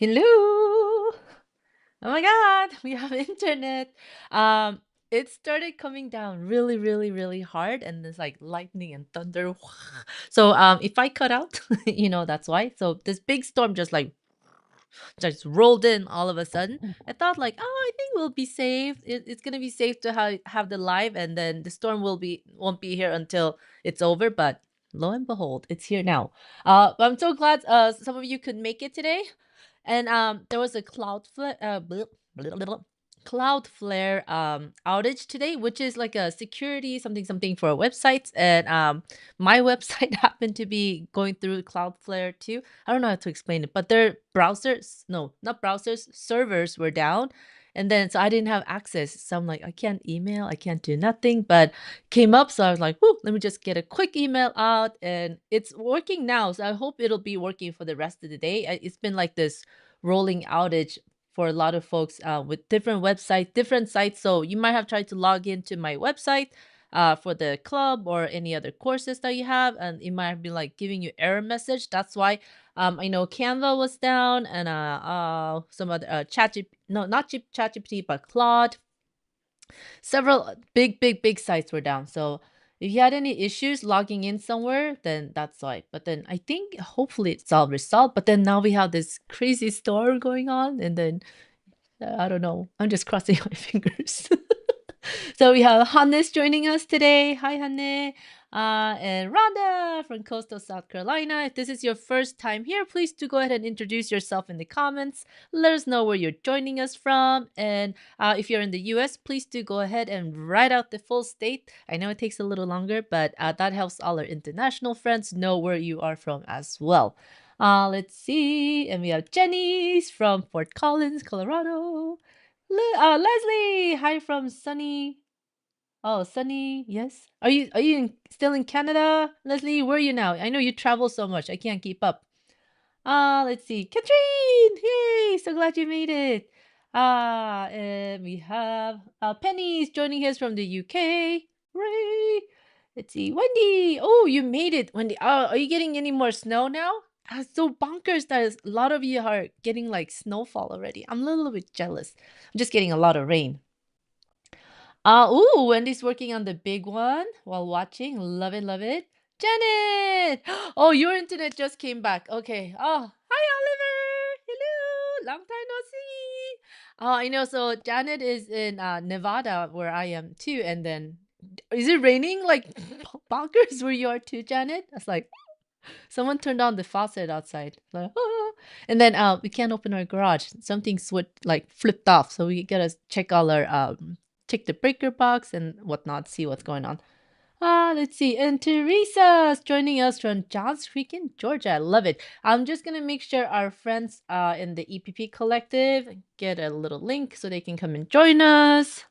Hello. Oh my God, we have internet. Um, it started coming down really, really, really hard, and there's like lightning and thunder. So if I cut out, that's why. So this big storm just rolled in all of a sudden. I thought like, oh, I think we'll be safe. It's gonna be safe to have the live, and then the storm won't be here until it's over. But lo and behold, it's here now. But I'm so glad some of you could make it today. And there was a Cloudflare outage today, which is like a security something something for websites. And my website happened to be going through Cloudflare too. I don't know how to explain it, but their browsers, no, not browsers, servers were down. And then so I didn't have access. So I'm like, I can't email, I can't do nothing. But came up, so I was like, whoo, let me just get a quick email out, and it's working now. So I hope it'll be working for the rest of the day. It's been like this rolling outage for a lot of folks with different websites, different sites. So you might have tried to log into my website for the club or any other courses that you have, and it might be like giving you error message. That's why I know Canva was down, and some other no, not ChatGPT, but Claude. Several big sites were down. So if you had any issues logging in somewhere, then that's why. But then I think hopefully it's all resolved. But then now we have this crazy storm going on, and then I don't know. I'm just crossing my fingers. So we have Hannes joining us today. Hi, Hanne. And Rhonda from coastal South Carolina. If this is your first time here, please do go ahead and introduce yourself in the comments. Let us know where you're joining us from. And if you're in the US, please do go ahead and write out the full state. I know it takes a little longer, but that helps all our international friends know where you are from as well. Let's see. And we have Jenny's from Fort Collins, Colorado. Leslie, hi from sunny. Oh, sunny. Yes. Still in Canada, Leslie? Where are you now? I know you travel so much. I can't keep up. Let's see. Katrine! Yay! So glad you made it. And we have Penny's joining us from the UK. Hooray! Let's see. Wendy! Oh, you made it, Wendy. Are you getting any more snow now? So bonkers that a lot of you are getting like snowfall already. I'm a little bit jealous. I'm just getting a lot of rain. Ooh, Wendy's working on the big one while watching. Love it, love it. Janet! Oh, your internet just came back. Okay. Oh, hi, Oliver. Hello. Long time no see. Oh, I know. So Janet is in Nevada, where I am too. And then, is it raining like bonkers where you are too, Janet? That's like, someone turned on the faucet outside. Like, "Ah." And then we can't open our garage. Something like flipped off. So we gotta check the breaker box and whatnot, see what's going on. Let's see. And Teresa's joining us from Johns Creek in Georgia. I love it. I'm just gonna make sure our friends in the EPP collective get a little link so they can come and join us.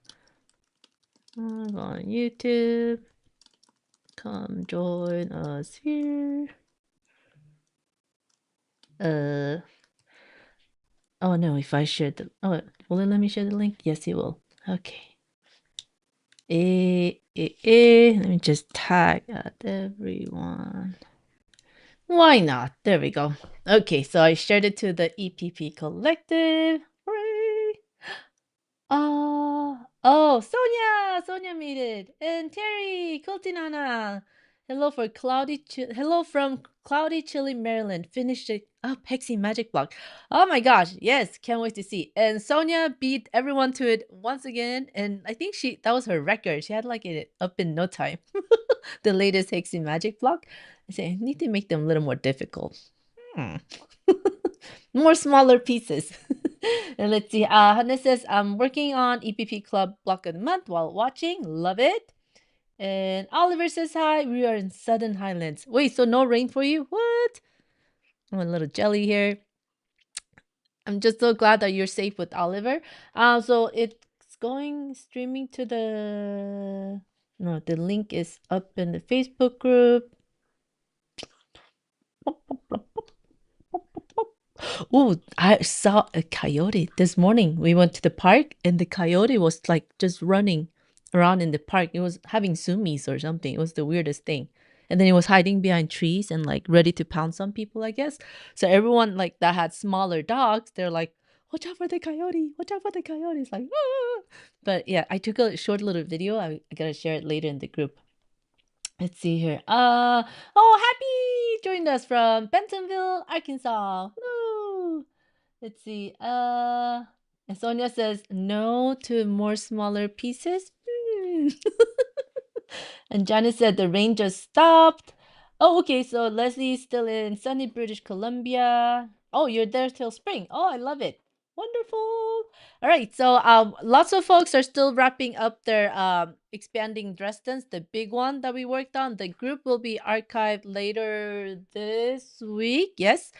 Go on YouTube. Come join us here. Oh no, if I share the will it let me share the link? Yes, it will. Okay. Let me just tag everyone. Why not? There we go. Okay, so I shared it to the EPP collective. Hooray! Oh, Sonia made it. And Terry, Kultinana. Hello from cloudy, chilly Maryland. Finished it up, Hexy Magic Block. Oh my gosh, yes, can't wait to see. And Sonia beat everyone to it once again, and I think that was her record. She had like it up in no time. The latest Hexy Magic Block. I say I need to make them a little more difficult. More smaller pieces. And let's see. Hannah says, I'm working on EPP Club Block of the Month while watching. Love it. And Oliver says, hi. We are in Southern Highlands. Wait, so no rain for you? What? I'm a little jelly here. I'm just so glad that you're safe with Oliver. So it's going streaming to the... No, the link is up in the Facebook group. Oh, I saw a coyote this morning. We went to the park and the coyote was like just running around in the park. It was having zoomies or something. It was the weirdest thing. and then it was hiding behind trees and like ready to pounce on people, I guess. So everyone like that had smaller dogs, they're like, watch out for the coyote, watch out for the coyote. It's like, ah. But yeah, I took a short little video. I gotta share it later in the group. Let's see here. Oh, Happy joined us from Bentonville, Arkansas. Woo! Let's see. And Sonia says no to more smaller pieces. And Janice said the rain just stopped. Oh, okay. So Leslie's still in sunny British Columbia. Oh, you're there till spring. Oh, I love it. Wonderful. All right. So lots of folks are still wrapping up their expanding Dresden's, the big one that we worked on. The group will be archived later this week. Yes.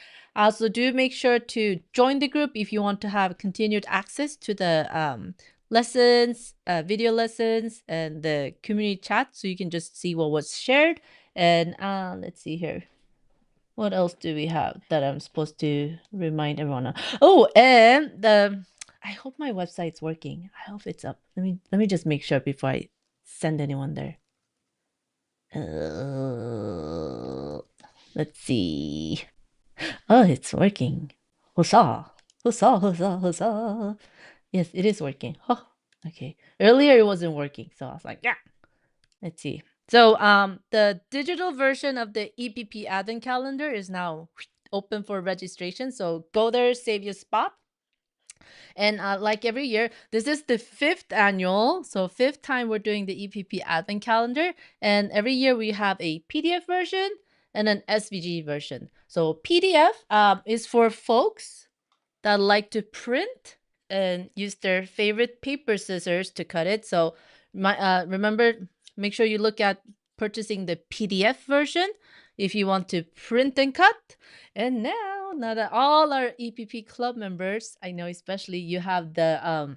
So do make sure to join the group if you want to have continued access to the lessons, video lessons, and the community chat, so you can just see what was shared. And let's see here. What else do we have that I'm supposed to remind everyone of? Oh, and I hope my website's working. I hope it's up. Let me just make sure before I send anyone there. Let's see. Oh, it's working. Huzzah! Huzzah! Huzzah! Huzzah! Yes, it is working. Oh, okay. Earlier it wasn't working, so I was like, yeah. Let's see. So the digital version of the EPP Advent Calendar is now open for registration. So go there, save your spot. And like every year, this is the 5th annual. So 5th time we're doing the EPP Advent Calendar. And every year we have a PDF version and an SVG version. So PDF is for folks that like to print and use their favorite paper scissors to cut it. So remember, make sure you look at purchasing the PDF version if you want to print and cut. And now that all our EPP club members, I know especially you have the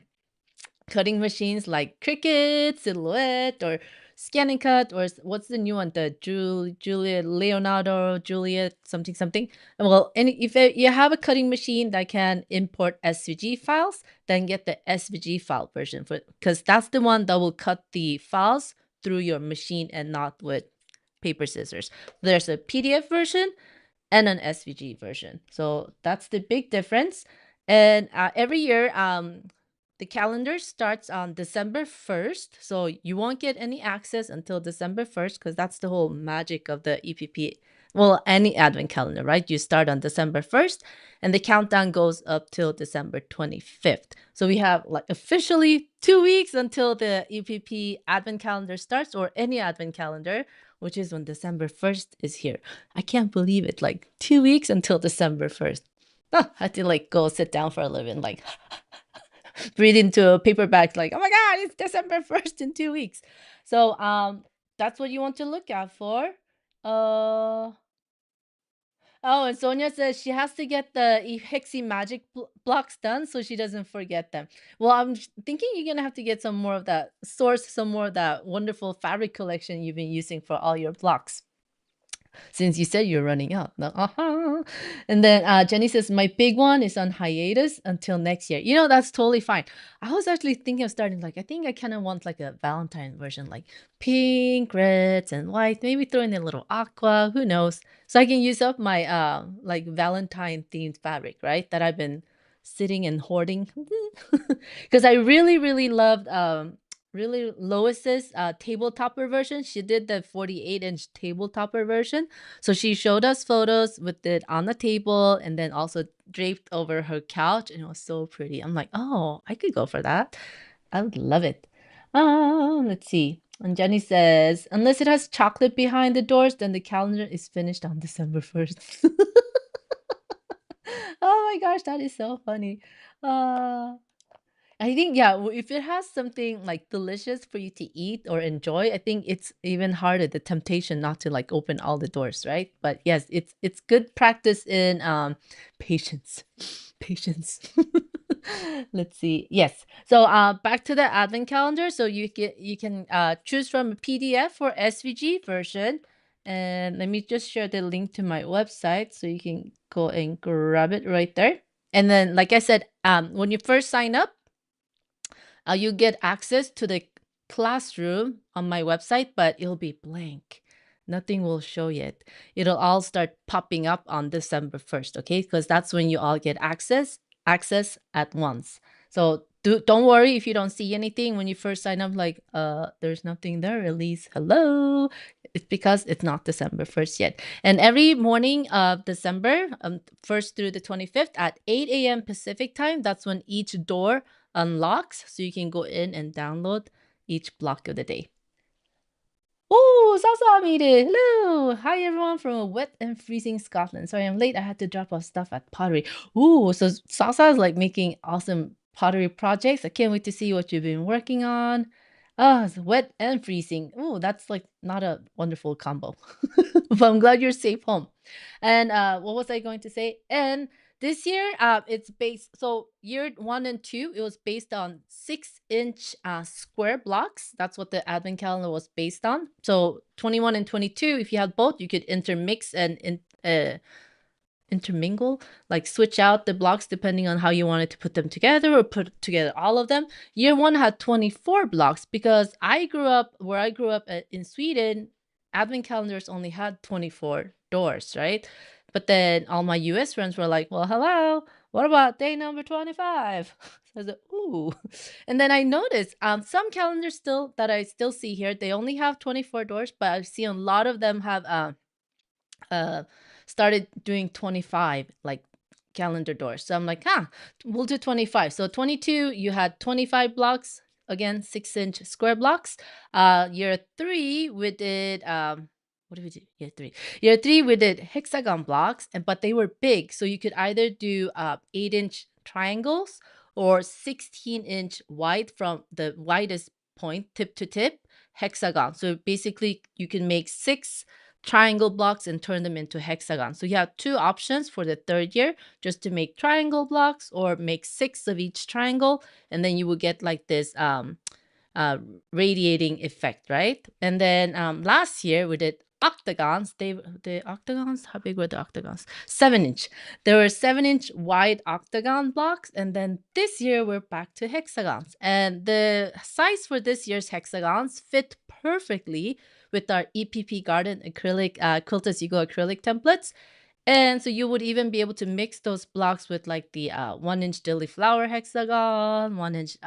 cutting machines like Cricut, Silhouette, or Scan and Cut, or what's the new one? The Juliet, Leonardo, Juliet, something, something. Well, and if you have a cutting machine that can import SVG files, then get the SVG file version for, because that's the one that will cut the files through your machine and not with paper scissors. There's a PDF version and an SVG version. So that's the big difference. And every year, the calendar starts on December 1st. So you won't get any access until December 1st because that's the whole magic of the EPP. Well, any advent calendar, right? You start on December 1st and the countdown goes up till December 25th. So we have like officially 2 weeks until the EPP advent calendar starts, or any advent calendar, which is when December 1st is here. I can't believe it. Like 2 weeks until December 1st. I had to like go sit down for a living, like breathe into a paper bag, like, oh my God, it's December 1st in 2 weeks. So that's what you want to look out for. Oh, and Sonia says she has to get the Hexi magic blocks done so she doesn't forget them. Well, I'm thinking you're gonna have to get some more of that, source some more of that wonderful fabric collection you've been using for all your blocks, since you said you're running out. No, And then Jenny says, my big one is on hiatus until next year. You know, that's totally fine. I was actually thinking of starting, like, I think I kind of want like a Valentine version, like pink, reds, and white. Maybe throw in a little aqua, who knows? So I can use up my like Valentine themed fabric, right? That I've been sitting and hoarding. Because I really, really loved really Lois's table topper version. She did the 48-inch table topper version. So she showed us photos with it on the table and then also draped over her couch, and it was so pretty. I'm like, oh, I could go for that. I would love it. Let's see. And Jenny says, unless it has chocolate behind the doors, then the calendar is finished on December 1st. Oh my gosh, that is so funny. Uh, I think, yeah, if it has something like delicious for you to eat or enjoy, I think it's even harder, the temptation not to like open all the doors, right? But yes, it's good practice in patience. Patience. Let's see. Yes. So back to the advent calendar. So you can choose from a PDF or SVG version. And let me just share the link to my website so you can go and grab it right there. And then, like I said, when you first sign up, you get access to the classroom on my website, but it'll be blank. Nothing will show yet. It'll all start popping up on December 1st, okay? Because that's when you all get access at once. So don't worry if you don't see anything when you first sign up, like, there's nothing there, Elise. Hello. It's because it's not December 1st yet. And every morning of December, 1st through the 25th at 8 a.m. Pacific time, that's when each door unlocks. So you can go in and download each block of the day. Oh, Salsa made it. Hello. Hi, everyone from wet and freezing Scotland. Sorry, I'm late. I had to drop off stuff at pottery. Ooh, so Salsa is like making awesome pottery projects. I can't wait to see what you've been working on. Ah, it's wet and freezing. Ooh, that's like not a wonderful combo. But I'm glad you're safe home. And what was I going to say? And this year, it's based, so year 1 and 2, it was based on 6-inch square blocks. That's what the advent calendar was based on. So 21 and 22, if you had both, you could intermix and intermingle, like switch out the blocks depending on how you wanted to put them together or put together all of them. Year 1 had 24 blocks because where I grew up in Sweden, advent calendars only had 24 doors, right? But then all my US friends were like, well, hello, what about day number 25? So I was like, ooh. And then I noticed some calendars still that I still see here, they only have 24 doors, but I see a lot of them have uh started doing 25 like calendar doors. So I'm like, we'll do 25. So 22, you had 25 blocks, again 6-inch square blocks. Year 3 we did what did we do? Year 3 we did hexagon blocks, and but they were big, so you could either do 8-inch triangles or 16-inch wide from the widest point tip to tip hexagon. So basically you can make 6 triangle blocks and turn them into hexagons. So you have 2 options for the 3rd year, just to make triangle blocks or make 6 of each triangle, and then you will get like this uh, radiating effect, right? And then last year we did octagons. The octagons, how big were the octagons? 7-inch. There were 7-inch wide octagon blocks, and then this year we're back to hexagons. And the size for this year's hexagons fit perfectly with our EPP Garden acrylic Quilt As You Go acrylic templates. And so you would even be able to mix those blocks with like the 1-inch dilly flower hexagon, 1-inch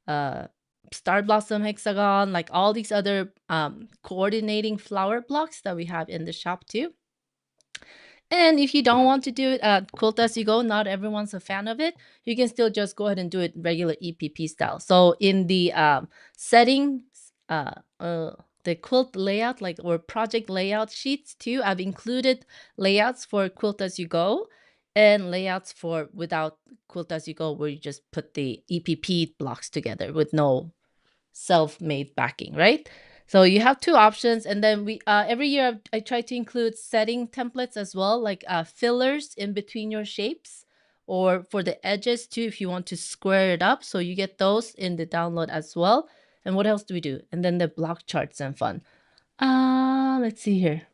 uh, star blossom hexagon, like all these other coordinating flower blocks that we have in the shop too. And if you don't want to do it quilt as you go, not everyone's a fan of it, you can still just go ahead and do it regular EPP style. So in the settings, the quilt layout, like, or project layout sheets too, I've included layouts for quilt as you go and layouts for without quilt as you go, where you just put the EPP blocks together with no self-made backing, right? So you have 2 options, and then we every year I try to include setting templates as well, like fillers in between your shapes, or for the edges too, if you want to square it up. So you get those in the download as well. And what else do we do? And then the block charts and fun. Let's see here.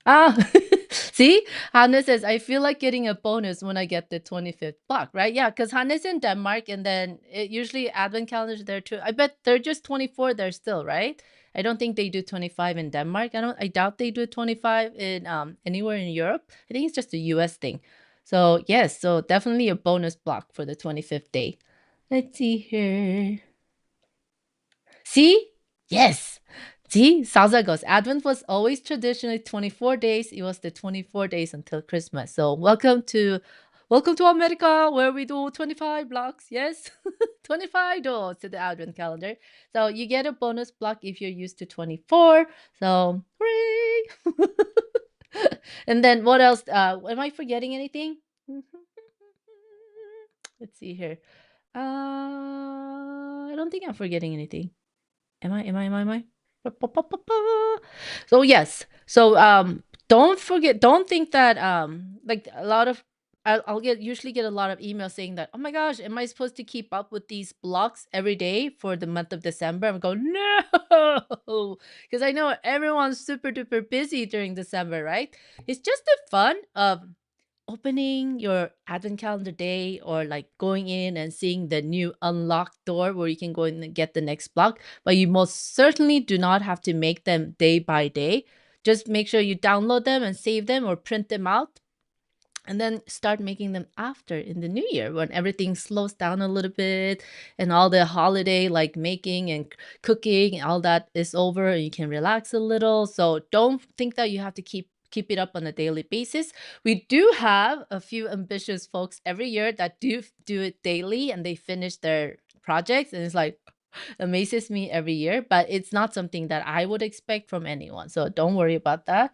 Ah, see, Hannes says, I feel like getting a bonus when I get the 25th block, right? Yeah, because Hannes in Denmark, and then usually advent calendars there too. I bet they're just 24 there still, right? I don't think they do 25 in Denmark. I doubt they do 25 in anywhere in Europe. I think it's just a US thing. So yes, so definitely a bonus block for the 25th day. Let's see here. See? Yes. See, Salsa goes, Advent was always traditionally 24 days. It was the 24 days until Christmas. So welcome to America, where we do 25 blocks. Yes, 25 doors to the Advent calendar. So you get a bonus block if you're used to 24. So hooray! And then what else? Am I forgetting anything? Let's see here. I don't think I'm forgetting anything. Am I? So yes. So don't think that like a lot of I'll usually get a lot of emails saying that, oh my gosh, am I supposed to keep up with these blocks every day for the month of December? I'm going, no, because I know everyone's super duper busy during December, right? It's just the fun of opening your Advent calendar day or like going in and seeing the new unlocked door where you can go in and get the next block. But you most certainly do not have to make them day by day. Just make sure you download them and save them or print them out, and then start making them after in the new year when everything slows down a little bit and all the holiday like making and cooking and all that is over and you can relax a little. So don't think that you have to keep it up on a daily basis. We do have a few ambitious folks every year that do it daily and they finish their projects, and it's like amazes me every year, but it's not something that I would expect from anyone. So don't worry about that.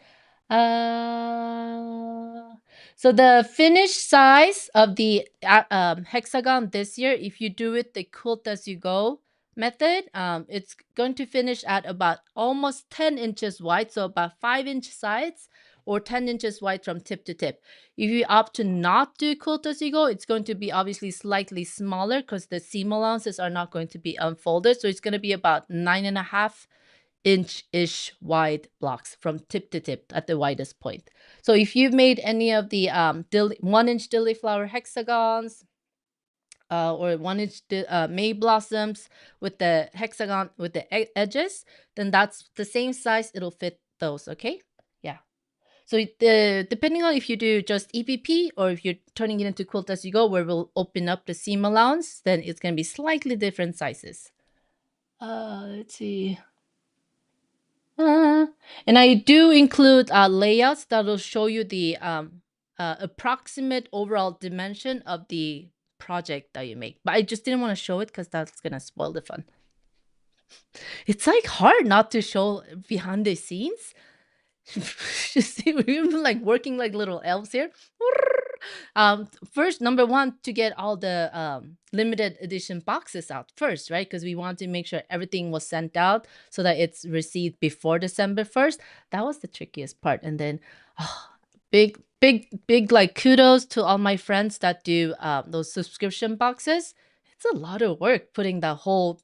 Uh, so the finished size of the hexagon this year, if you do it the quilt as you go method, it's going to finish at about almost 10 inches wide, so about 5-inch sides or 10 inches wide from tip to tip. If you opt to not do quilt as you go, it's going to be obviously slightly smaller because the seam allowances are not going to be unfolded. So it's going to be about 9.5-inch-ish wide blocks from tip to tip at the widest point. So if you've made any of the 1-inch dilly flower hexagons, or 1-inch May blossoms with the hexagon with the edges, then that's the same size. It'll fit those. Okay. Yeah. So depending on if you do just EPP or if you're turning it into quilt as you go, where we'll open up the seam allowance, then it's going to be slightly different sizes. Let's see. And I do include layouts that will show you the approximate overall dimension of the project that you make. But I just didn't want to show it because that's going to spoil the fun. It's like hard not to show behind the scenes. See, we're like working like little elves here. First, number one, to get all the limited edition boxes out first, right? Because we want to make sure everything was sent out so that it's received before December 1st. That was the trickiest part. And then, big like kudos to all my friends that do those subscription boxes. It's a lot of work putting the whole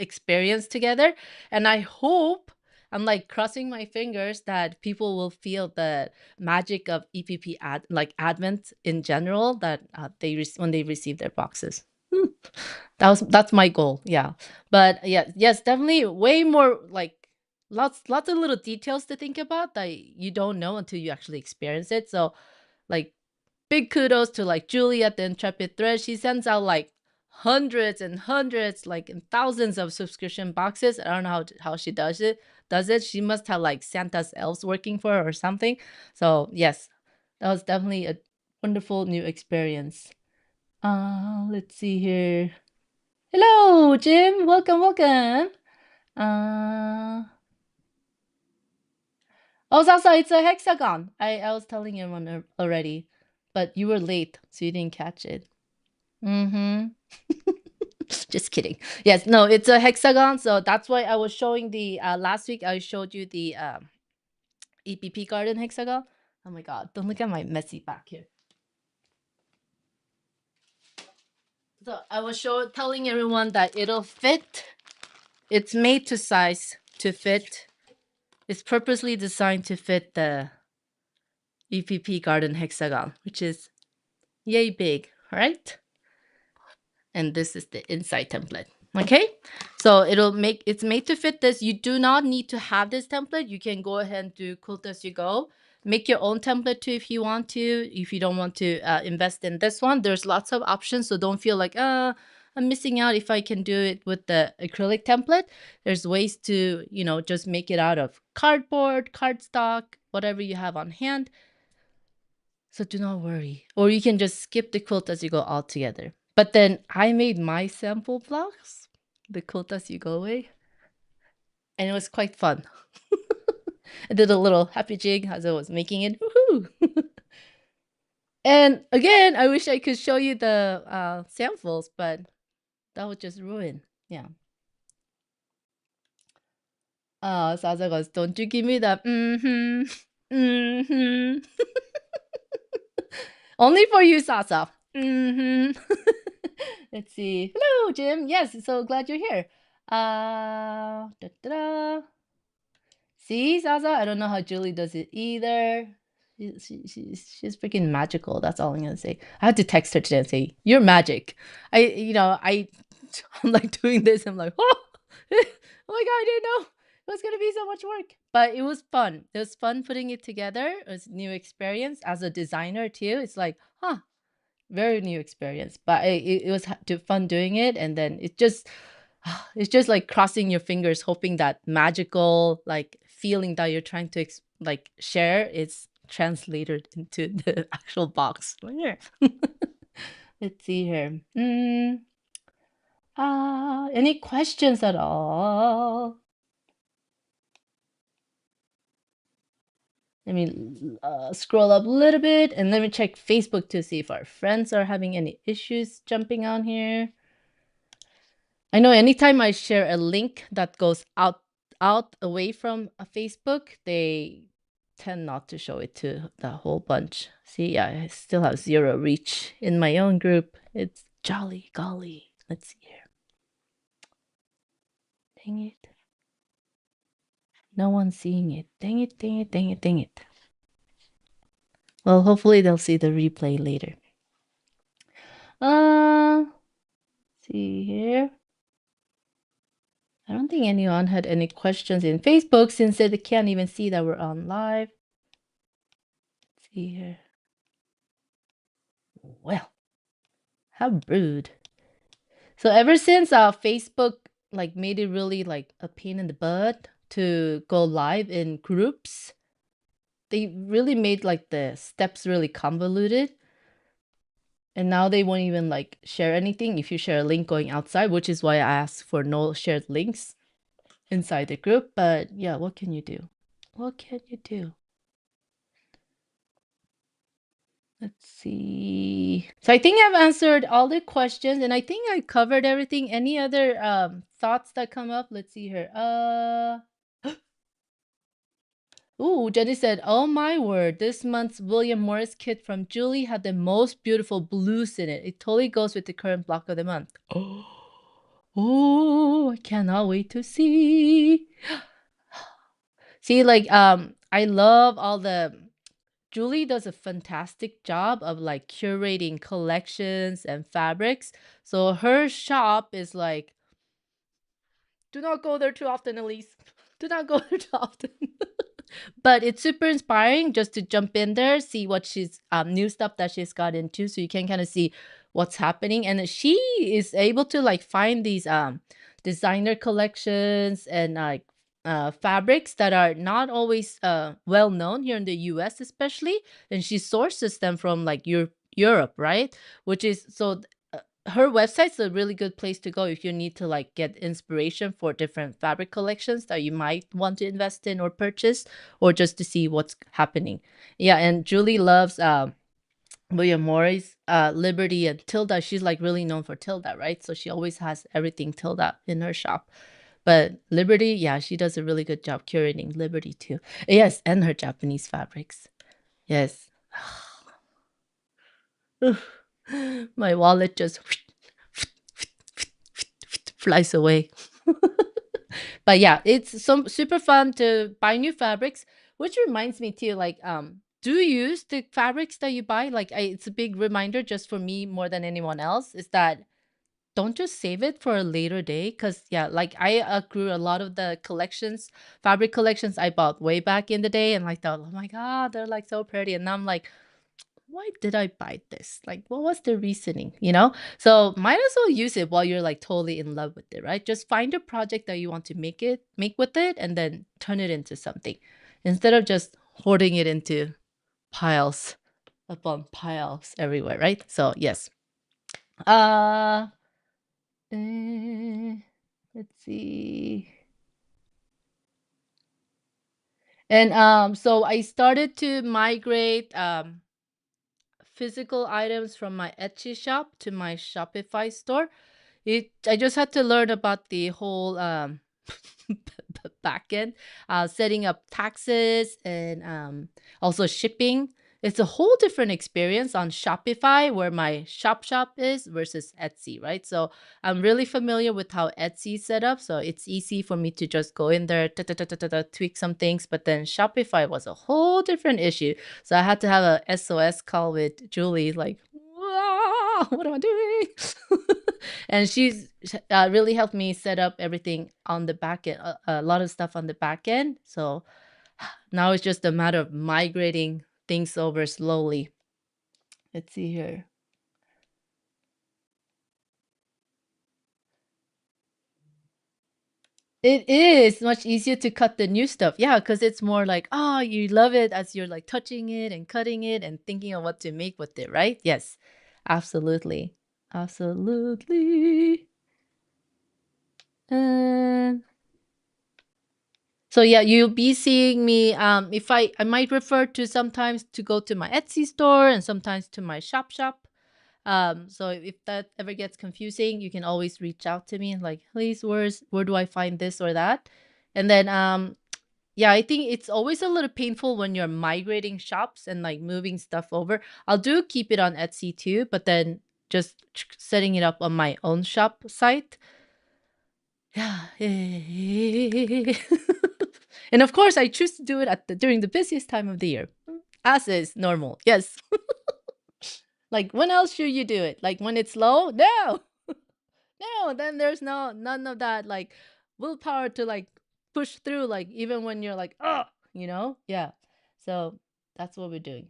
experience together, and I hope, I'm like crossing my fingers that people will feel the magic of EPP Advent in general, that when they receive their boxes. That's my goal. Yeah. But yeah, yes, definitely way more like lots of little details to think about that you don't know until you actually experience it. So like big kudos to like Julie at the Intrepid Thread. She sends out like hundreds and hundreds, like and thousands of subscription boxes. I don't know how she does it. She must have like Santa's elves working for her or something. So yes, that was definitely a wonderful new experience. Let's see here. Hello, Jim. Welcome. Oh, Sasa, it's a hexagon. I was telling you one already, but you were late, so you didn't catch it. Mm-hmm. Just kidding. Yes, no, it's a hexagon. So that's why I was showing the last week. I showed you the EPP garden hexagon. Oh my God! Don't look at my messy back here. So I was telling everyone that it'll fit. It's made to size to fit. It's purposely designed to fit the EPP garden hexagon, which is yay big, right? And this is the inside template. Okay, so it's made to fit this. You do not need to have this template. You can go ahead and do quilt as you go. Make your own template too if you want to. If you don't want to invest in this one, there's lots of options. So don't feel like I'm missing out if I can do it with the acrylic template. There's ways to just make it out of cardboard, cardstock, whatever you have on hand. So do not worry. Or you can just skip the quilt as you go altogether. But then I made my sample blocks, the quilt as you go way, and it was quite fun. I did a little happy jig as I was making it. Woohoo! And again, I wish I could show you the samples, but that would just ruin. Yeah. Sasa goes, don't you give me that. Only for you, Sasa. Let's see. Hello, Jim. Yes, so glad you're here. See, Sasa? I don't know how Julie does it either. She's freaking magical. That's all I'm gonna say. I had to text her today and say, "You're magic." I'm like doing this. I'm like, oh, oh my god, I didn't know it was gonna be so much work, but it was fun. It was fun putting it together. It was a new experience as a designer too. It's like, huh, very new experience, but it was fun doing it, and then it's just like crossing your fingers, hoping that magical like feeling that you're trying to like share is translated into the actual box. Yeah. Let's see here. Any questions at all? Let me scroll up a little bit and let me check Facebook to see if our friends are having any issues jumping on here. I know anytime I share a link that goes out away from a Facebook, they tend not to show it to the whole bunch. See, I still have 0 reach in my own group. It's jolly golly. Let's see here. Dang it. No one's seeing it. Dang it, dang it, dang it, dang it. Well, hopefully they'll see the replay later. See here. I don't think anyone had any questions in Facebook since they can't even see that we're on live. Let's see here. Well, how rude. So ever since Facebook like made it really like a pain in the butt to go live in groups, they really made like the steps really convoluted. And now they won't even like share anything if you share a link going outside, which is why I asked for no shared links inside the group. But yeah, what can you do? What can you do? Let's see. So I think I've answered all the questions and I think I covered everything. Any other thoughts that come up? Let's see here. Ooh, Jenny said, "Oh my word, this month's William Morris kit from Julie had the most beautiful blues in it. It totally goes with the current block of the month." Oh, I cannot wait to see. See, like I love all the Julie does a fantastic job of like curating collections and fabrics. So her shop is like, do not go there too often, Elise. Do not go there too often. But it's super inspiring just to jump in there, see what she's new stuff that she's got into, so you can kind of see what's happening. And she is able to like find these designer collections and like fabrics that are not always well known here in the US, especially. And she sources them from like Europe, right? Which is so her website's a really good place to go if you need to like get inspiration for different fabric collections that you might want to invest in or purchase, or just to see what's happening. Yeah, and Julie loves William Morris, Liberty, and Tilda. She's like really known for Tilda, right? So she always has everything Tilda in her shop. But Liberty, yeah, she does a really good job curating Liberty too. Yes, and her Japanese fabrics. Yes. My wallet just flies away. But yeah, it's some super fun to buy new fabrics, which reminds me too, like, do you use the fabrics that you buy? Like, it's a big reminder just for me more than anyone else is that don't just save it for a later day. Cause yeah, like I accrue a lot of the collections, fabric collections I bought way back in the day and like thought, oh my God, they're like so pretty. And now I'm like, why did I buy this? Like, what was the reasoning, you know? So might as well use it while you're like totally in love with it, right? Just find a project that you want to make with it, and then turn it into something instead of just hoarding it into piles upon piles everywhere, right? So yes. Uh, let's see. And so I started to migrate physical items from my Etsy shop to my Shopify store. I just had to learn about the whole back end, setting up taxes and also shipping. it's a whole different experience on Shopify where my shop is versus Etsy, right? So I'm really familiar with how Etsy is set up. So it's easy for me to just go in there, tweak some things. But then Shopify was a whole different issue. So I had to have a SOS call with Julie, like, "Ah, what am I doing?" And she's really helped me set up everything on the back end, a lot of stuff on the back end. So now it's just a matter of migrating things over slowly. Let's see here. It is much easier to cut the new stuff. Yeah, because it's more like, oh, you love it as you're like touching it and cutting it and thinking of what to make with it, right? Yes, absolutely. Absolutely. And so yeah, you'll be seeing me. If I might refer to sometimes to go to my Etsy store and sometimes to my shop. So if that ever gets confusing, you can always reach out to me and like, please, where do I find this or that? And then yeah, I think it's always a little painful when you're migrating shops and like moving stuff over. I'll do keep it on Etsy too, but then just setting it up on my own shop site. Yeah. And of course, I choose to do it during the busiest time of the year, as is normal. Yes. Like when else should you do it? Like when it's low? No. No, then there's none of that like willpower to like push through like even when you're like, "Oh," you know? Yeah. So that's what we're doing.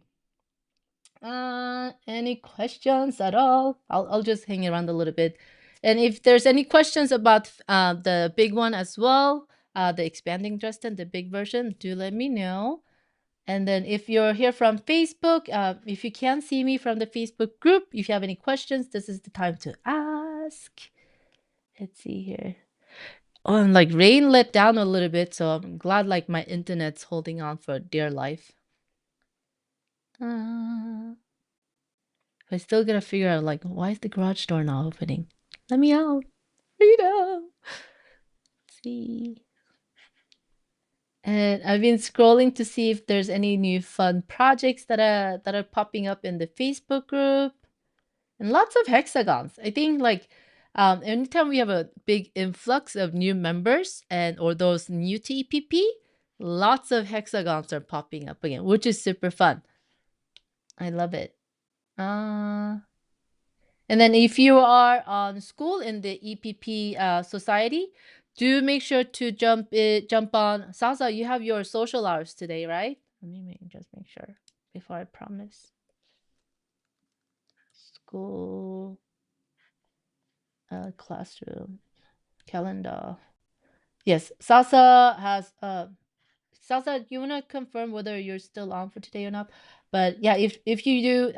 Any questions at all? I'll just hang around a little bit. And if there's any questions about the big one as well, the expanding Justin, the big version, do let me know. And then if you're here from Facebook, if you can't see me from the Facebook group, if you have any questions, this is the time to ask. Let's see here. Oh, and like rain let down a little bit, so I'm glad like my internet's holding on for dear life. I still gotta figure out like why is the garage door not opening? Let me out, Rita. Let's see. And I've been scrolling to see if there's any new fun projects that are popping up in the Facebook group. And lots of hexagons. I think like anytime we have a big influx of new members and or those new to EPP, lots of hexagons are popping up again, which is super fun. I love it. And then if you are on school in the EPP society, do make sure to jump on. Salsa, you have your social hours today, right? Let me just make sure before I promise. School classroom calendar. Yes, Salsa has Salsa, you wanna confirm whether you're still on for today or not? But yeah, if you do,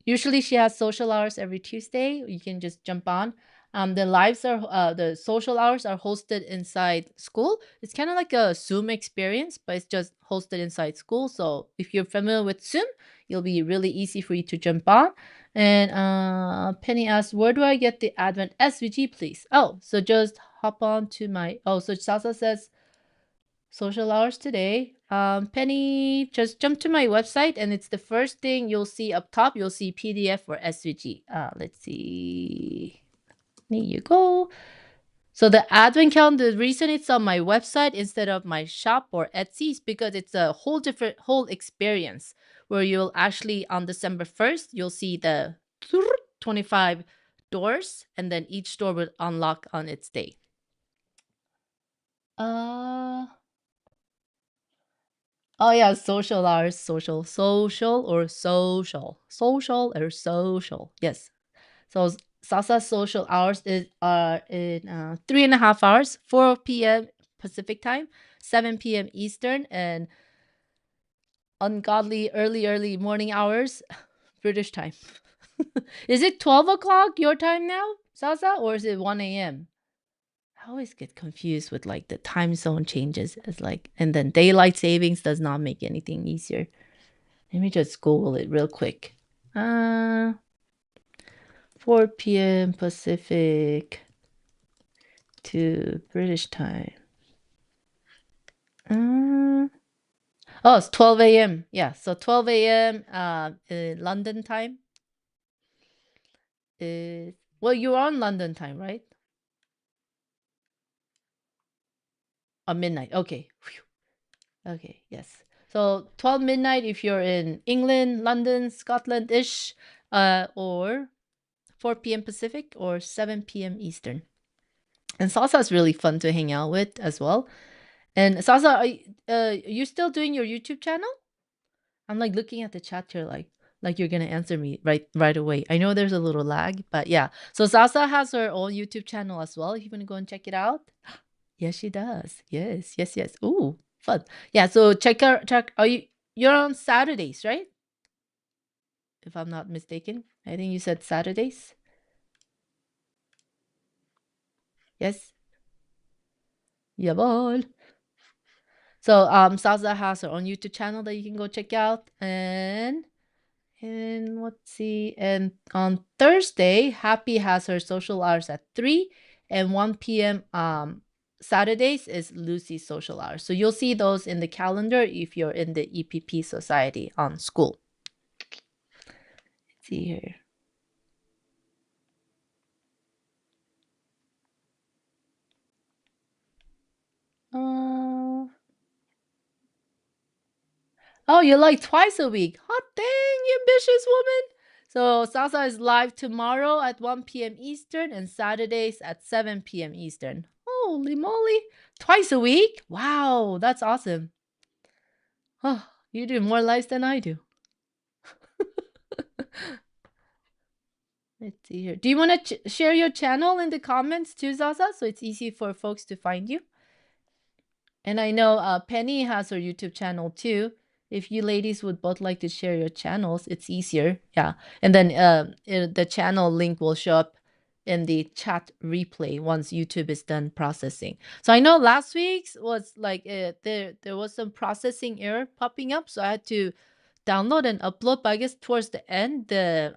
usually she has social hours every Tuesday. You can just jump on. The social hours are hosted inside school. It's kind of like a Zoom experience, but it's just hosted inside school. So if you're familiar with Zoom, it'll be really easy for you to jump on. And Penny asks, where do I get the Advent SVG, please? Oh, so just hop on to my. Oh, so Salsa says social hours today. Penny, just jump to my website and it's the first thing you'll see up top. You'll see PDF or SVG. Let's see. There you go. So the Advent calendar, the reason it's on my website instead of my shop or Etsy is because it's a whole experience where you'll actually on December 1st, you'll see the 25 doors and then each door will unlock on its day. Uh Oh yeah, social hours, social or social. Yes. So Salsa social hours are in 3.5 hours, 4 p.m. Pacific time, 7 p.m. Eastern, and ungodly early morning hours, British time. Is it 12 o'clock your time now, Salsa, or is it 1 a.m.? I always get confused with like the time zone changes. It's like, and then daylight savings does not make anything easier. Let me just Google it real quick. 4 p.m. Pacific to British time. Oh, it's 12 a.m. Yeah, so 12 a.m. London time is, well, you're on London time, right? Midnight. Okay. Phew. Okay, yes. So 12 midnight if you're in England, London, Scotland-ish, or 4 p.m. Pacific or 7 p.m. Eastern. And Salsa is really fun to hang out with as well. And Salsa, you still doing your YouTube channel? I'm like looking at the chat here, like you're gonna answer me right away. I know there's a little lag, but yeah. So Salsa has her own YouTube channel as well. If you wanna go and check it out, yes, she does. Yes, yes, yes. Ooh, fun. Yeah. So check her. Check. Are you're on Saturdays, right? If I'm not mistaken, I think you said Saturdays. Yes. Yeah, boy. So Salsa has her own YouTube channel that you can go check out, and let's see. And on Thursday, Happy has her social hours at 3 and 1 p.m. Saturdays is Lucy's social hours. So you'll see those in the calendar if you're in the EPP Society on school. Let's see here. Uh, oh, you like twice a week. Hot dang, you ambitious woman. So Salsa is live tomorrow at 1 p.m. Eastern and Saturdays at 7 p.m. Eastern. Holy moly. Twice a week? Wow, that's awesome. Oh, you do more lives than I do. Let's see here. Do you want to share your channel in the comments too, Zaza? So it's easy for folks to find you. And I know Penny has her YouTube channel too. If you ladies would both like to share your channels, it's easier. Yeah. And then the channel link will show up in the chat replay once YouTube is done processing. So I know last week's was like there was some processing error popping up. So I had to download and upload. But I guess towards the end, the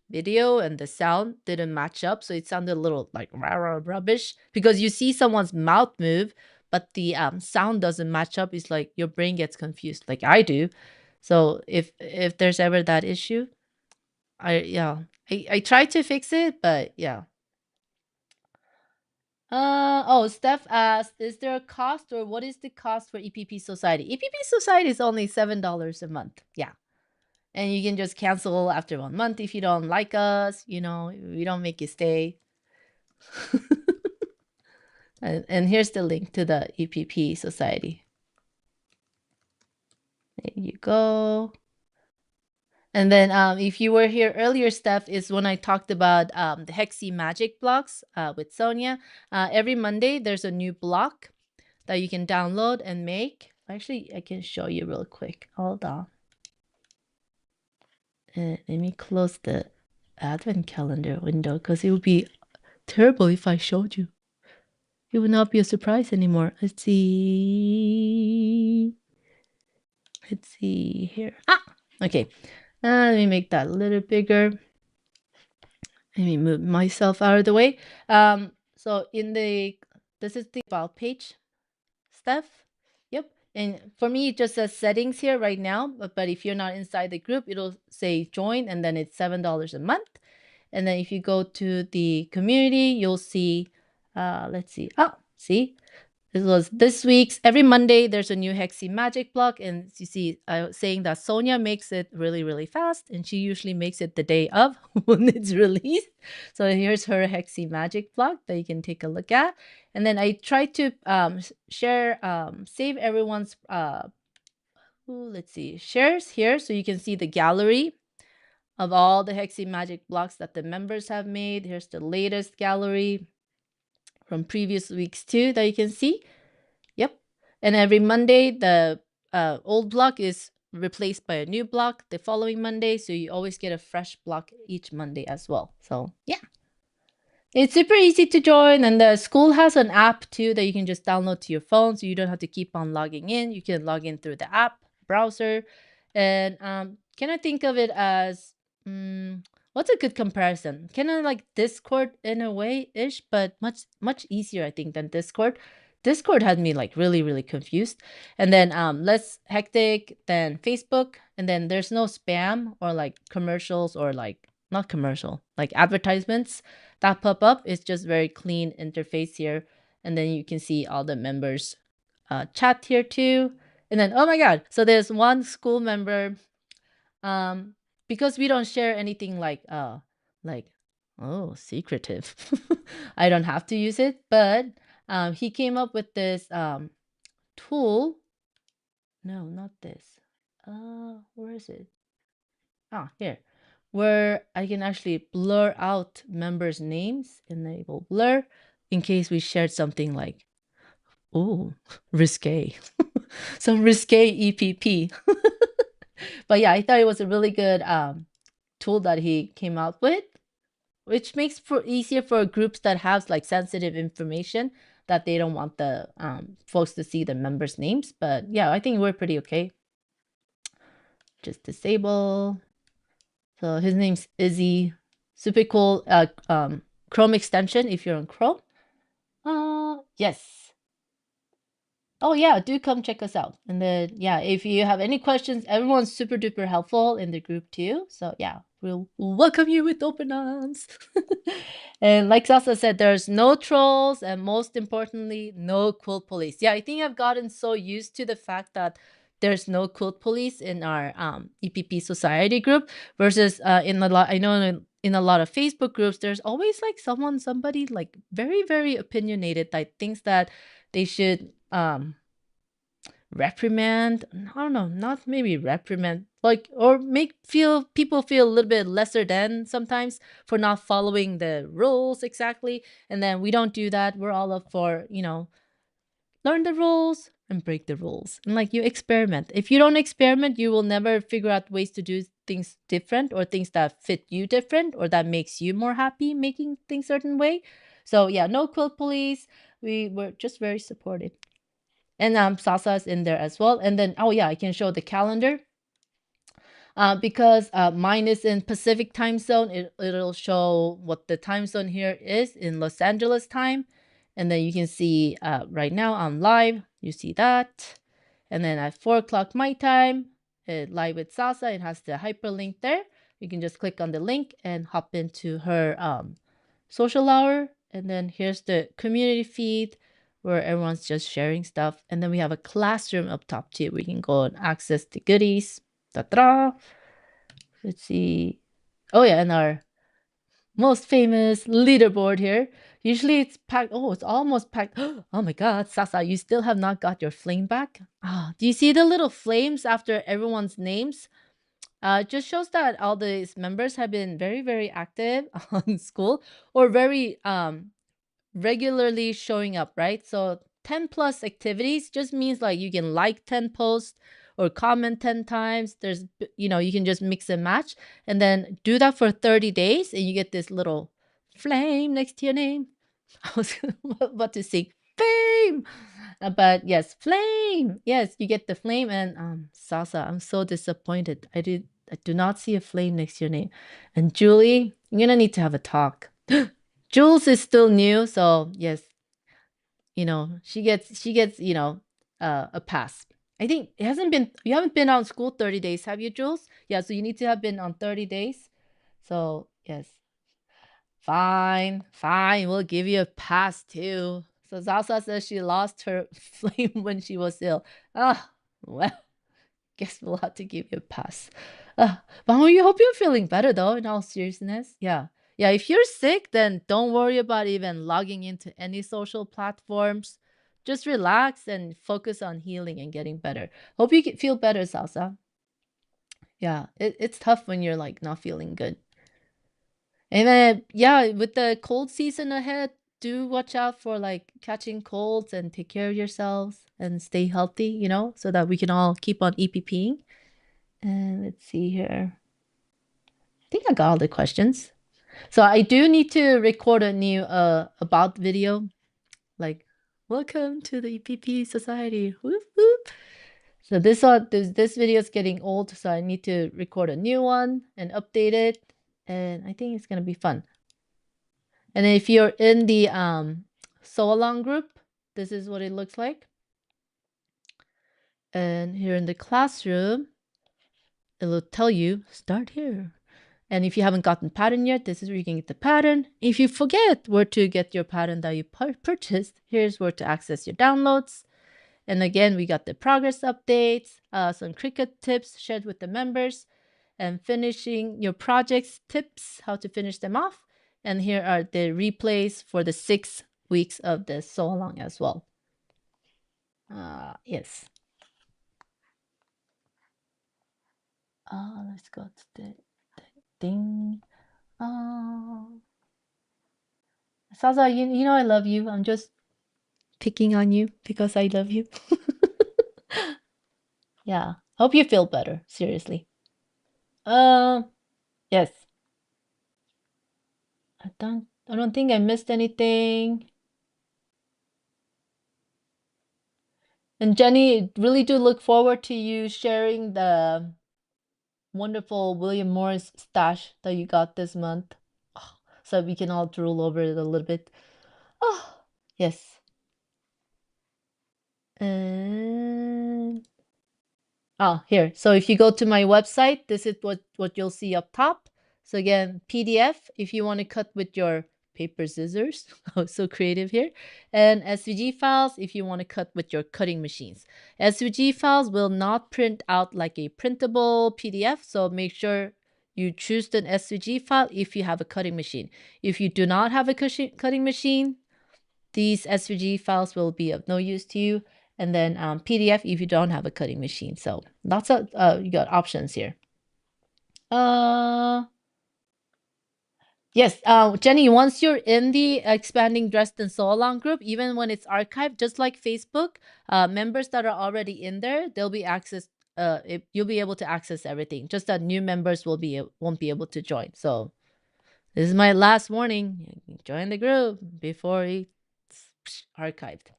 video and the sound didn't match up. So it sounded a little like rah, rubbish because you see someone's mouth move but the sound doesn't match up. It's like your brain gets confused, like I do. So if there's ever that issue, I try to fix it, but yeah. Oh, Steph asked, is there a cost or what is the cost for EPP Society? EPP Society is only $7 a month. Yeah. And you can just cancel after 1 month if you don't like us. You know, we don't make you stay. And here's the link to the EPP Society. There you go. And then if you were here earlier, Steph, is when I talked about the Hexy Magic blocks with Sonia. Every Monday, there's a new block that you can download and make. Actually, I can show you real quick. Hold on. Let me close the Advent Calendar window because it would be terrible if I showed you. It would not be a surprise anymore. Let's see. Let's see here. Okay. Let me make that a little bigger. Let me move myself out of the way. So this is the about page, Steph. Yep. And for me, it just says settings here right now. But if you're not inside the group, it'll say join, and then it's $7 a month. And then if you go to the community, you'll see. Let's see. See. This was this week's. Every Monday, there's a new Hexy Magic block. And you see, saying that Sonia makes it really, really fast. And she usually makes it the day of when it's released. So here's her Hexy Magic block that you can take a look at. And then I try to share, save everyone's, let's see, shares here. So you can see the gallery of all the Hexy Magic blocks that the members have made. Here's the latest gallery from previous weeks too that you can see. Yep. And every Monday, the old block is replaced by a new block the following Monday. So you always get a fresh block each Monday as well. So yeah. It's super easy to join. And the school has an app too that you can just download to your phone. So you don't have to keep on logging in. You can log in through the app browser. And can I think of it as what's a good comparison? Kind of like Discord in a way ish, but much easier, I think, than Discord. Discord had me like really, really confused. And then less hectic than Facebook. And then there's no spam or like commercials or like not commercial, like advertisements that pop up. It's just very clean interface here. And then you can see all the members chat here too. And then oh my god, so there's one school member um because we don't share anything like oh secretive. I don't have to use it, but he came up with this tool. No, not this. Where is it? Ah, here. Where I can actually blur out members' names, enable blur, in case we shared something like, oh, risque. Some risque EPP. But yeah, I thought it was a really good tool that he came out with, which makes for easier for groups that have like sensitive information that they don't want the folks to see the members' names. But yeah, I think we're pretty okay. Just disable. So his name's Izzy. Super cool Chrome extension if you're on Chrome. Yes. Oh yeah, do come check us out. And then yeah, if you have any questions, everyone's super duper helpful in the group too. So yeah, we'll welcome you with open arms. And like Sasa said, there's no trolls and most importantly, no quilt police. Yeah, I think I've gotten so used to the fact that there's no quilt police in our EPP society group versus in a lot I know in a lot of Facebook groups, there's always like somebody like very, very opinionated that thinks that they should reprimand, I don't know, not maybe reprimand, like or make feel people feel a little bit lesser than sometimes for not following the rules exactly. And then we don't do that. We're all up for, learn the rules and break the rules. And like you experiment. If you don't experiment, you will never figure out ways to do things different or things that fit you different or that makes you more happy making things certain way. So yeah, no quilt police. We were just very supportive. And Sasa is in there as well. And then, oh yeah, I can show the calendar. Because mine is in Pacific time zone, it'll show what the time zone here is in Los Angeles time. And then you can see right now I'm live. You see that. And then at 4 o'clock my time, live with Sasa, it has the hyperlink there. You can just click on the link and hop into her social hour. And then here's the community feed where everyone's just sharing stuff. And then we have a classroom up top too. We can go and access the goodies. Ta-da! Let's see. Oh yeah, and our most famous leaderboard here. Usually it's packed. Oh, it's almost packed. Oh my god, Sasa, you still have not got your flame back? Ah, do you see the little flames after everyone's names? It just shows that all these members have been very, very active on school or very regularly showing up, right? So 10 plus activities just means like you can like 10 posts or comment 10 times. There's, you can just mix and match and then do that for 30 days and you get this little flame next to your name. I was about to say fame, but yes, flame. Yes, you get the flame. And Sasa, I'm so disappointed. I do not see a flame next to your name. And Julie, you're gonna need to have a talk. Jules is still new, so yes, she gets a pass. I think it hasn't been you haven't been on school 30 days, have you, Jules? Yeah, so you need to have been on 30 days. So yes. Fine, fine, we'll give you a pass too. So Zaza says she lost her flame when she was ill. Ah, well, guess we'll have to give you a pass. But I hope you're feeling better though, in all seriousness. Yeah. Yeah, if you're sick, then don't worry about even logging into any social platforms. Just relax and focus on healing and getting better. Hope you feel better, Salsa. Yeah, it's tough when you're like not feeling good. And then, yeah, with the cold season ahead, do watch out for like catching colds and take care of yourselves and stay healthy, so that we can all keep on EPPing. And let's see here. I think I got all the questions. So I do need to record a new about video, like welcome to the EPP society. Whoop, whoop. So this video is getting old, so I need to record a new one and update it. And I think it's gonna be fun. And if you're in the sew along group, this is what it looks like. And here in the classroom, it'll tell you start here. And if you haven't gotten pattern yet, this is where you can get the pattern. If you forget where to get your pattern that you purchased, here's where to access your downloads. And again, we got the progress updates, some Cricut tips shared with the members, and finishing your projects tips, how to finish them off. And here are the replays for the 6 weeks of the sew along as well. Yes. Let's go to the thing. Saza, you know I love you. I'm just picking on you because I love you. Yeah. Hope you feel better. Seriously. Yes. I don't think I missed anything. And Jenny, really do look forward to you sharing the wonderful William Morris stash that you got this month. Oh, so we can all drool over it a little bit. Oh, yes. And here. So if you go to my website, this is what you'll see up top. So again, PDF if you want to cut with your paper scissors. Oh, so creative here. And SVG files if you want to cut with your cutting machines. SVG files will not print out like a printable PDF, so make sure you choose an SVG file if you have a cutting machine. If you do not have a cutting machine, these SVG files will be of no use to you. And then PDF if you don't have a cutting machine. So lots of you got options here. Yes, Jenny, once you're in the Expanding Dressed and Sew Along group, even when it's archived, just like Facebook, members that are already in there, they'll be you'll be able to access everything. Just that new members won't be able to join. So this is my last warning. Join the group before it's archived.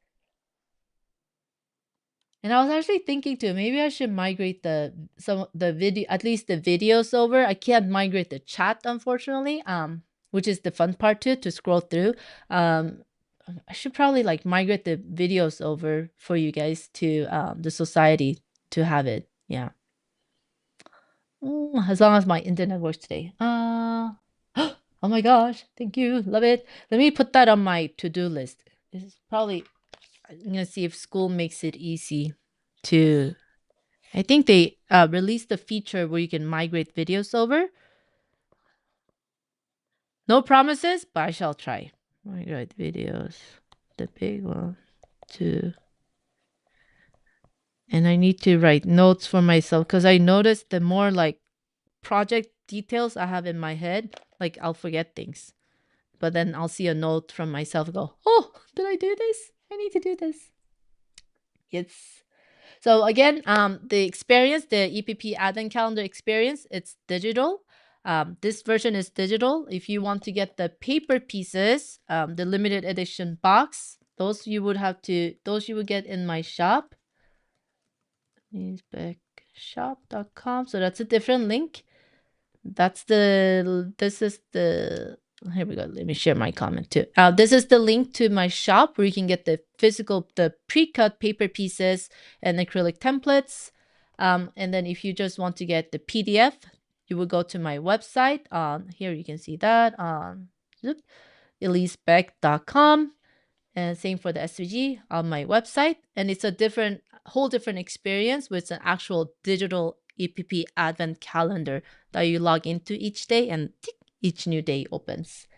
And I was actually thinking too, maybe I should migrate at least the videos over. I can't migrate the chat, unfortunately. Which is the fun part too, to scroll through. I should probably like migrate the videos over for you guys to the society to have it. Yeah. As long as my internet works today. Oh my gosh, thank you, love it. Let me put that on my to-do list. This is probably, I'm gonna see if school makes it easy to. I think they released a feature where you can migrate videos over. No promises, but I shall try. Migrate videos, the big one, too. And I need to write notes for myself because I noticed the more like project details I have in my head, like I'll forget things. But then I'll see a note from myself and go, oh, did I do this? I need to do this. Yes. So again, the experience, the EPP Advent Calendar experience, it's digital. This version is digital. If you want to get the paper pieces, the limited edition box, those you would get in my shop. Eeeeekshop.com. So that's a different link. Here we go. Let me share my comment too. This is the link to my shop where you can get the pre-cut paper pieces and acrylic templates. And then if you just want to get the PDF, you will go to my website. Here you can see that on Eeeeek.com. And same for the SVG on my website. And it's a whole different experience with an actual digital EPP Advent Calendar that you log into each day and tick, each new day opens.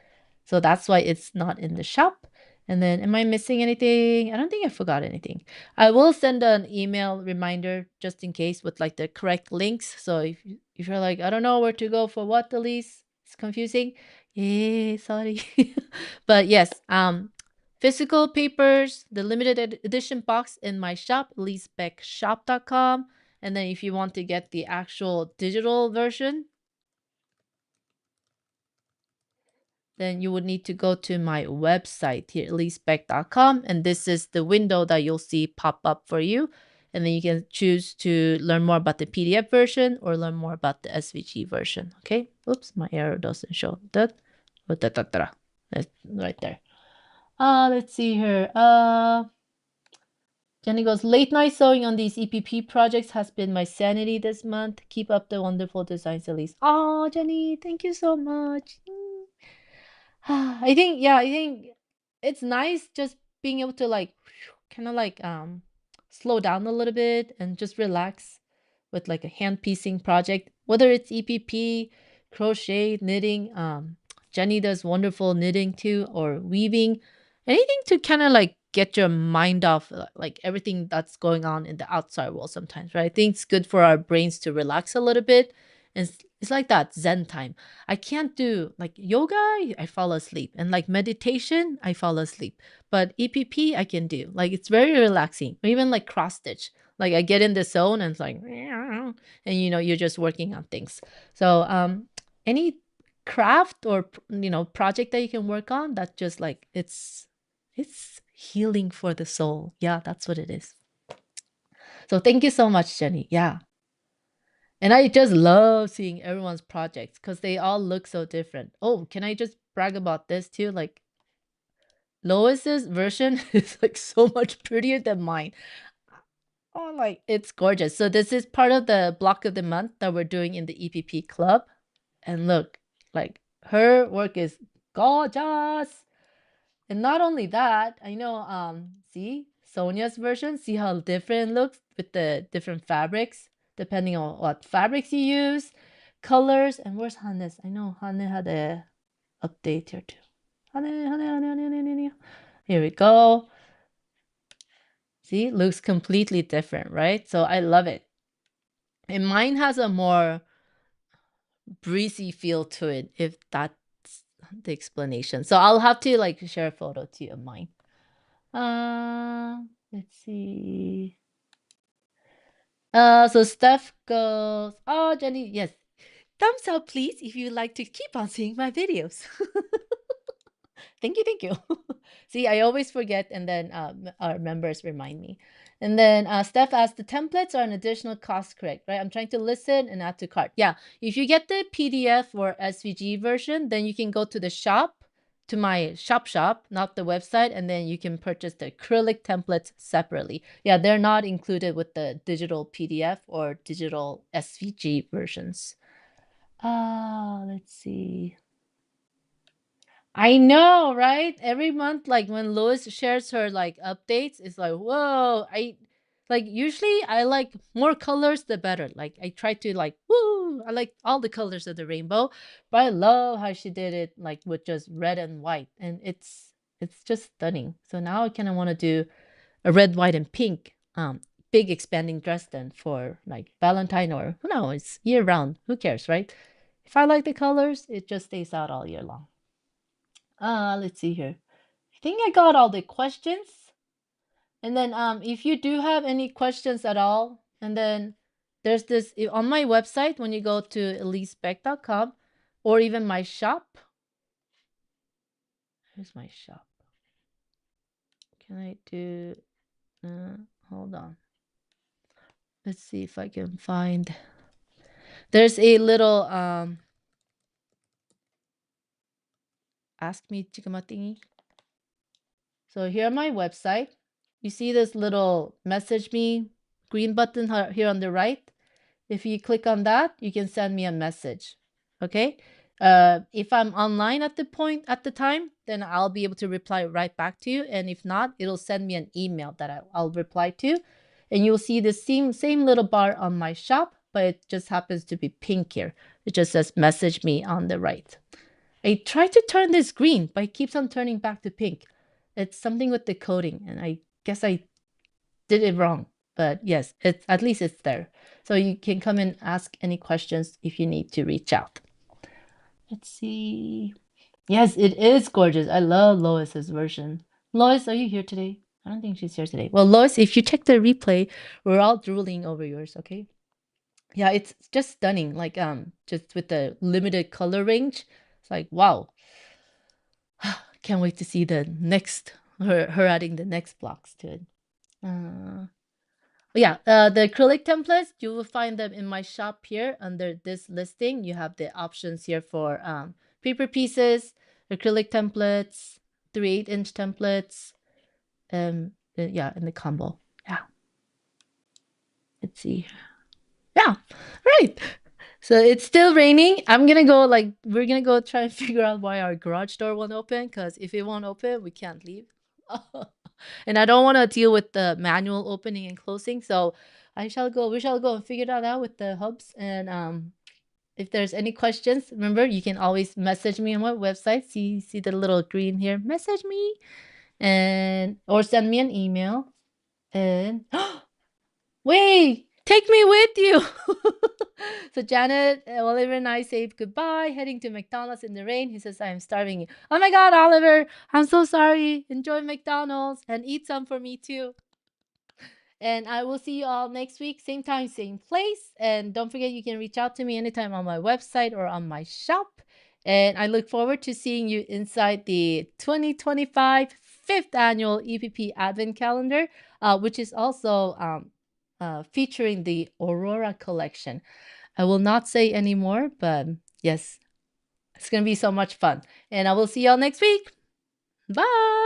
So that's why it's not in the shop. And then, am I missing anything? I don't think I forgot anything. I will send an email reminder just in case with like the correct links. So if you're like, I don't know where to go for what, Elise, it's confusing. Yeah, sorry. But yes, physical papers, the limited edition box in my shop, EeeeeekShop.com. And then if you want to get the actual digital version, then you would need to go to my website here, Eeeeek.com. And this is the window that you'll see pop up for you. And then you can choose to learn more about the PDF version or learn more about the SVG version. Okay. Oops, my arrow doesn't show that. That's right there. Let's see here. Jenny goes, late night sewing on these EPP projects has been my sanity this month. Keep up the wonderful designs, Elise. Oh, Jenny, thank you so much. I think it's nice just being able to like kind of like slow down a little bit and just relax with like a hand piecing project, whether it's EPP, crochet, knitting. Jenny does wonderful knitting too, or weaving, anything to kind of like get your mind off like everything that's going on in the outside world sometimes, right? I think it's good for our brains to relax a little bit. And it's like that Zen time. I can't do like yoga, I fall asleep. And like meditation, I fall asleep. But EPP, I can do. Like it's very relaxing. Or even like cross stitch. Like I get in the zone and it's like, and you're just working on things. So any craft or project that you can work on that just like it's healing for the soul. Yeah, that's what it is. So thank you so much, Jenny. Yeah. And I just love seeing everyone's projects because they all look so different. Oh, can I just brag about this too? Like Lois's version is like so much prettier than mine. Oh, like it's gorgeous. So this is part of the block of the month that we're doing in the EPP club. And look, like her work is gorgeous. And not only that, I know see Sonia's version, see how different it looks with the different fabrics, depending on what fabrics you use, colors, and where's Hannes? I know Hanne had a update here too. Hanne. Here we go. See, looks completely different, right? So I love it. And mine has a more breezy feel to it, if that's the explanation. So I'll have to like share a photo to you of mine. Let's see. So Steph goes, oh, Jenny, yes. Thumbs up, please, if you'd like to keep on seeing my videos. Thank you, thank you. See, I always forget, and then our members remind me. And then Steph asked, the templates are an additional cost, correct? Right? I'm trying to listen and add to cart. Yeah, if you get the PDF or SVG version, then you can go to the shop, to my shop, not the website, and then you can purchase the acrylic templates separately. Yeah, they're not included with the digital PDF or digital SVG versions. Let's see. I know, right? Every month, like when Lois shares her like updates, it's like, whoa, I like usually I like more colors the better. Like I try to like, woo, I like all the colors of the rainbow, but I love how she did it like with just red and white. And it's just stunning. So now I kind of want to do a red, white, and pink big expanding dress then for like Valentine, or who knows, it's year round. Who cares, right? If I like the colors, it just stays out all year long. Let's see here. I think I got all the questions. And then if you do have any questions at all, and then there's this on my website when you go to elisebeck.com or even my shop. Here's my shop. Can I do hold on. Let's see if I can find. There's a little ask me chikama thingy. So here on my website, you see this little message me green button here on the right. If you click on that, you can send me a message. Okay. If I'm online at the time, then I'll be able to reply right back to you. And if not, it'll send me an email that I'll reply to. And you'll see the same little bar on my shop, but it just happens to be pink here. It just says message me on the right. I tried to turn this green, but it keeps on turning back to pink. It's something with the coding, and I guess I did it wrong. But yes, it's at least it's there. So you can come and ask any questions if you need to reach out. Let's see. Yes, it is gorgeous. I love Lois's version. Lois, are you here today? I don't think she's here today. Well, Lois, if you check the replay, we're all drooling over yours, okay? Yeah, it's just stunning. Like just with the limited color range. It's like, wow. Can't wait to see the next her adding the next blocks to it. Yeah, the acrylic templates, you will find them in my shop here under this listing. You have the options here for paper pieces, acrylic templates, 3/8-inch templates, yeah, in the combo. Yeah. Let's see. Yeah, right. So it's still raining. I'm gonna go like we're gonna go try and figure out why our garage door won't open. Cause if it won't open, we can't leave. And I don't want to deal with the manual opening and closing. So I shall go. We shall go and figure that out with the hubs. And if there's any questions, remember you can always message me on my website. See the little green here. Message me and or send me an email. And wait, take me with you. So Janet, Oliver and I say goodbye, heading to McDonald's in the rain. He says, I am starving. Oh my God, Oliver, I'm so sorry. Enjoy McDonald's and eat some for me too. And I will see you all next week, same time, same place. And don't forget, you can reach out to me anytime on my website or on my shop. And I look forward to seeing you inside the 2025 fifth annual EPP Advent Calendar, which is also featuring the Aurora collection. I will not say any more, but yes, it's going to be so much fun. And I will see y'all next week. Bye.